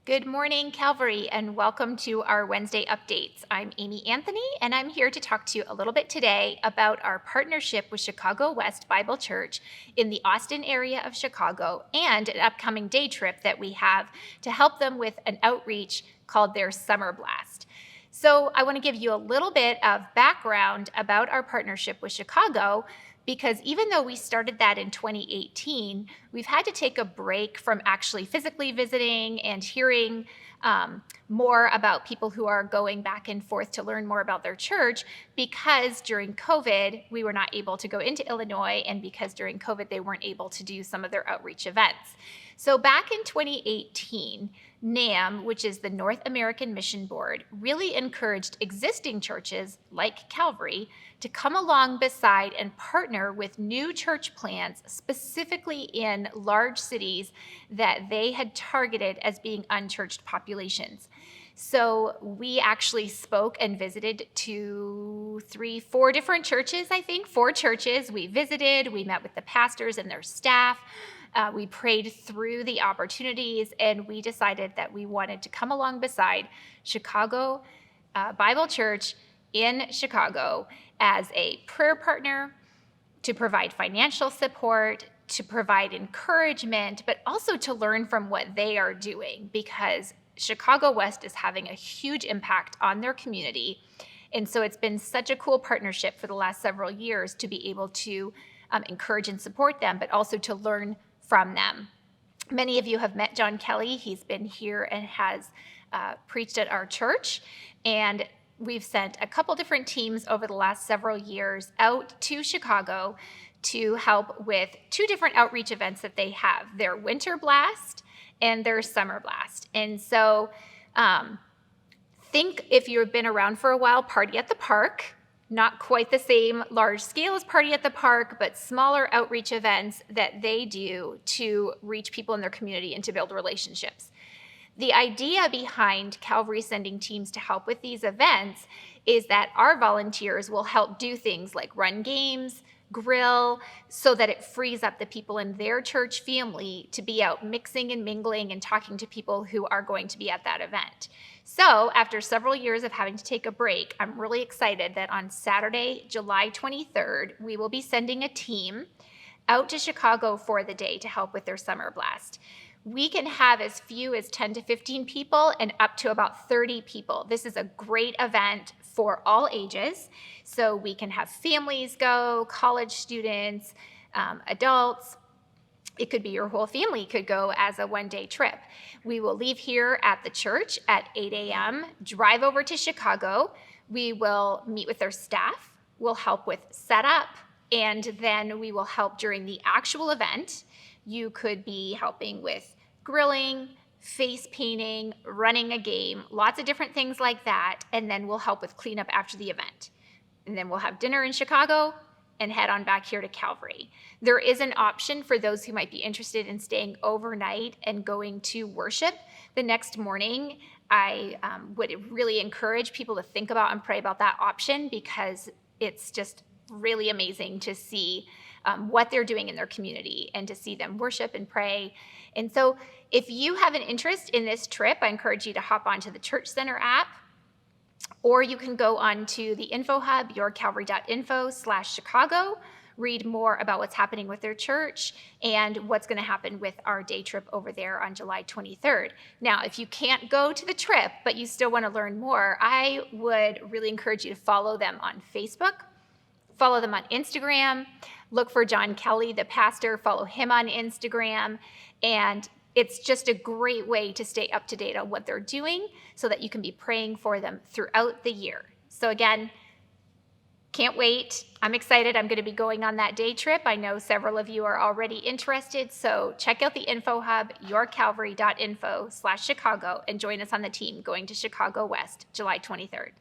Good morning, Calvary, and welcome to our Wednesday updates. I'm Amy Anthony, and I'm here to talk to you a little bit today about our partnership with Chicago West Bible Church in the Austin area of Chicago and an upcoming day trip that we have to help them with an outreach called their Summer Blast. So I want to give you a little bit of background about our partnership with Chicago, because even though we started that in 2018, we've had to take a break from actually physically visiting and hearing more about people who are going back and forth to learn more about their church, because during COVID, we were not able to go into Illinois, and because during COVID, they weren't able to do some of their outreach events. So back in 2018, NAM, which is the North American Mission Board, really encouraged existing churches like Calvary to come along beside and partner with new church plants, specifically in large cities that they had targeted as being unchurched populations. So we actually spoke and visited 4 different churches, I think, 4 churches. We visited, we met with the pastors and their staff. We prayed through the opportunities, and we decided that we wanted to come along beside Chicago Bible Church in Chicago as a prayer partner, to provide financial support, to provide encouragement, but also to learn from what they are doing, because Chicago West is having a huge impact on their community. And so it's been such a cool partnership for the last several years to be able to encourage and support them, but also to learn from them. Many of you have met John Kelly. He's been here and has preached at our church. And we've sent a couple different teams over the last several years out to Chicago to help with 2 different outreach events that they have, their Winter Blast and their Summer Blast. And so think, if you've been around for a while, Party at the Park. Not quite the same large scale as Party at the Park, but smaller outreach events that they do to reach people in their community and to build relationships. The idea behind Calvary sending teams to help with these events is that our volunteers will help do things like run games, grill, so that it frees up the people in their church family to be out mixing and mingling and talking to people who are going to be at that event. So after several years of having to take a break, I'm really excited that on Saturday, July 23rd, we will be sending a team out to Chicago for the day to help with their Summer Blast. We can have as few as 10 to 15 people and up to about 30 people. This is a great event for all ages. So we can have families go, college students, adults. It could be your whole family could go as a one-day trip. We will leave here at the church at 8 a.m., drive over to Chicago. We will meet with their staff. We'll help with setup, and then we will help during the actual event. You could be helping with grilling, face painting, running a game, lots of different things like that, and then we'll help with cleanup after the event. And then we'll have dinner in Chicago and head on back here to Calvary. There is an option for those who might be interested in staying overnight and going to worship the next morning. I would really encourage people to think about and pray about that option, because it's just really amazing to see what they're doing in their community and to see them worship and pray. And so if you have an interest in this trip, I encourage you to hop onto the Church Center app, or you can go on to the info hub, yourcalvary.info/Chicago, read more about what's happening with their church and what's going to happen with our day trip over there on July 23rd. Now, if you can't go to the trip, but you still want to learn more, I would really encourage you to follow them on Facebook, follow them on Instagram, look for John Kelly, the pastor, follow him on Instagram, and it's just a great way to stay up to date on what they're doing so that you can be praying for them throughout the year. So again, can't wait. I'm excited. I'm going to be going on that day trip. I know several of you are already interested, so check out the info hub, yourcalvary.info/Chicago, and join us on the team going to Chicago West, July 23rd.